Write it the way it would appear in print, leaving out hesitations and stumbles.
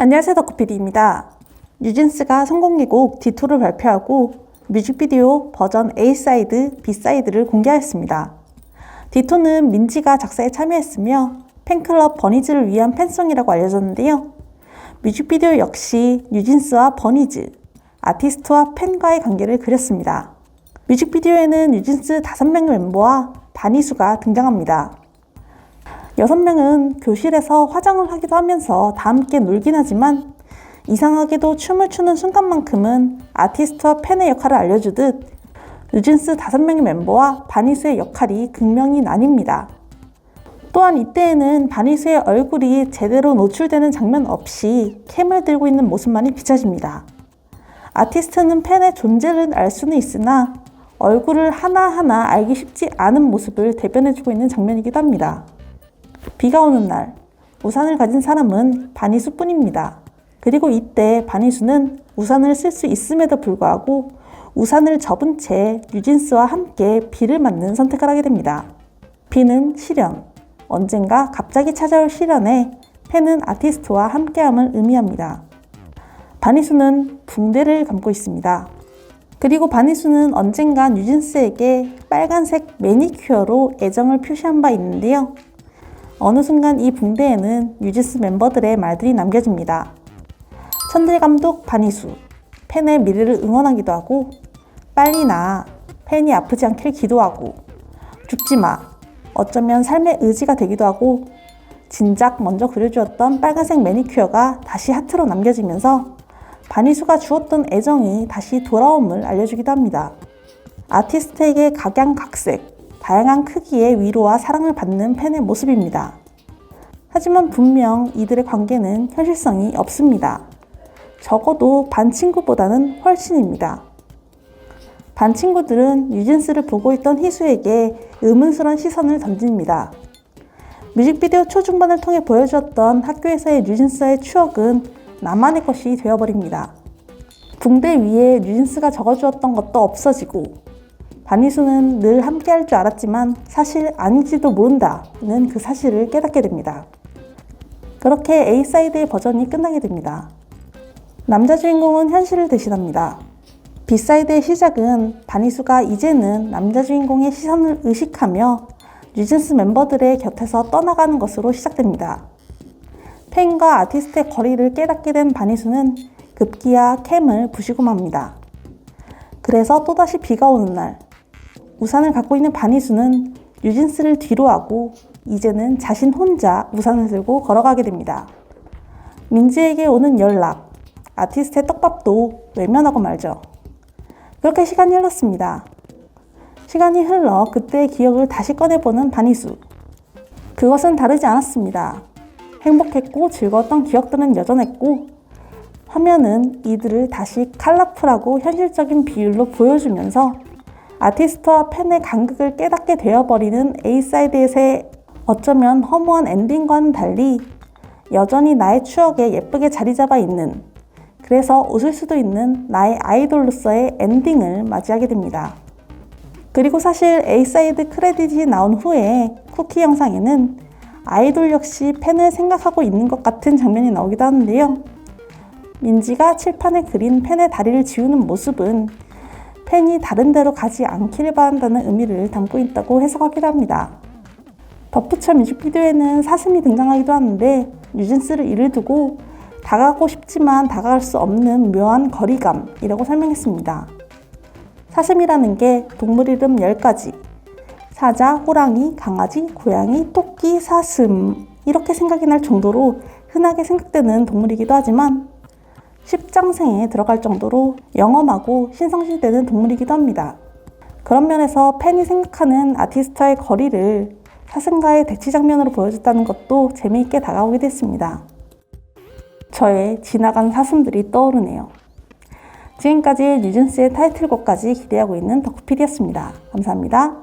안녕하세요, 덕후PD입니다. 뉴진스가 성공개곡 D2를 발표하고 뮤직비디오 버전 A사이드, B사이드를 공개하였습니다. D2는 민지가 작사에 참여했으며 팬클럽 버니즈를 위한 팬송이라고 알려졌는데요. 뮤직비디오 역시 뉴진스와 버니즈, 아티스트와 팬과의 관계를 그렸습니다. 뮤직비디오에는 뉴진스 5명의 멤버와 바니수가 등장합니다. 6명은 교실에서 화장을 하기도 하면서 다 함께 놀긴 하지만 이상하게도 춤을 추는 순간만큼은 아티스트와 팬의 역할을 알려주듯 뉴진스 5명의 멤버와 바니수의 역할이 극명히 나뉩니다. 또한 이때에는 바니수의 얼굴이 제대로 노출되는 장면 없이 캠을 들고 있는 모습만이 비춰집니다. 아티스트는 팬의 존재를 알 수는 있으나 얼굴을 하나하나 알기 쉽지 않은 모습을 대변해주고 있는 장면이기도 합니다. 비가 오는 날, 우산을 가진 사람은 바니수뿐입니다. 그리고 이때 바니수는 우산을 쓸 수 있음에도 불구하고 우산을 접은 채 뉴진스와 함께 비를 맞는 선택을 하게 됩니다. 비는 시련, 언젠가 갑자기 찾아올 시련에 팬은 아티스트와 함께함을 의미합니다. 바니수는 붕대를 감고 있습니다. 그리고 바니수는 언젠가 뉴진스에게 빨간색 매니큐어로 애정을 표시한 바 있는데요. 어느 순간 이 붕대에는 뉴진스 멤버들의 말들이 남겨집니다. 천들감독 바니수, 팬의 미래를 응원하기도 하고 빨리 나, 팬이 아프지 않길 기도하고 죽지마, 어쩌면 삶의 의지가 되기도 하고 진작 먼저 그려주었던 빨간색 매니큐어가 다시 하트로 남겨지면서 바니수가 주었던 애정이 다시 돌아옴을 알려주기도 합니다. 아티스트에게 각양각색, 다양한 크기의 위로와 사랑을 받는 팬의 모습입니다. 하지만 분명 이들의 관계는 현실성이 없습니다. 적어도 반 친구보다는 훨씬입니다. 반 친구들은 뉴진스를 보고 있던 희수에게 의문스러운 시선을 던집니다. 뮤직비디오 초중반을 통해 보여주었던 학교에서의 뉴진스와의 추억은 나만의 것이 되어버립니다. 붕대 위에 뉴진스가 적어주었던 것도 없어지고 바니수는 늘 함께할 줄 알았지만 사실 아닐지도 모른다는 그 사실을 깨닫게 됩니다. 그렇게 A사이드의 버전이 끝나게 됩니다. 남자 주인공은 현실을 대신합니다. B사이드의 시작은 바니수가 이제는 남자 주인공의 시선을 의식하며 뉴진스 멤버들의 곁에서 떠나가는 것으로 시작됩니다. 팬과 아티스트의 거리를 깨닫게 된 바니수는 급기야 캠을 부시고 맙니다. 그래서 또다시 비가 오는 날, 우산을 갖고 있는 바니수는 뉴진스를 뒤로하고 이제는 자신 혼자 우산을 들고 걸어가게 됩니다. 민지에게 오는 연락, 아티스트의 떡밥도 외면하고 말죠. 그렇게 시간이 흘렀습니다. 시간이 흘러 그때의 기억을 다시 꺼내보는 바니수. 그것은 다르지 않았습니다. 행복했고 즐거웠던 기억들은 여전했고 화면은 이들을 다시 컬러풀하고 현실적인 비율로 보여주면서 아티스트와 팬의 간극을 깨닫게 되어버리는 A사이드에서의 어쩌면 허무한 엔딩과는 달리 여전히 나의 추억에 예쁘게 자리 잡아 있는, 그래서 웃을 수도 있는 나의 아이돌로서의 엔딩을 맞이하게 됩니다. 그리고 사실 A사이드 크레딧이 나온 후에 쿠키 영상에는 아이돌 역시 팬을 생각하고 있는 것 같은 장면이 나오기도 하는데요. 민지가 칠판에 그린 팬의 다리를 지우는 모습은 팬이 다른 데로 가지 않기를 바란다는 의미를 담고 있다고 해석하기도 합니다. 덧붙여 뮤직비디오에는 사슴이 등장하기도 하는데 뉴진스를 이를 두고 다가가고 싶지만 다가갈 수 없는 묘한 거리감이라고 설명했습니다. 사슴이라는 게 동물 이름 10가지, 사자, 호랑이, 강아지, 고양이, 토끼, 사슴 이렇게 생각이 날 정도로 흔하게 생각되는 동물이기도 하지만 십장생에 들어갈 정도로 영험하고 신성시되는 동물이기도 합니다. 그런 면에서 팬이 생각하는 아티스트와의 거리를 사슴과의 대치 장면으로 보여줬다는 것도 재미있게 다가오게 됐습니다. 저의 지나간 사슴들이 떠오르네요. 지금까지 뉴진스의 타이틀곡까지 기대하고 있는 덕후PD였습니다. 감사합니다.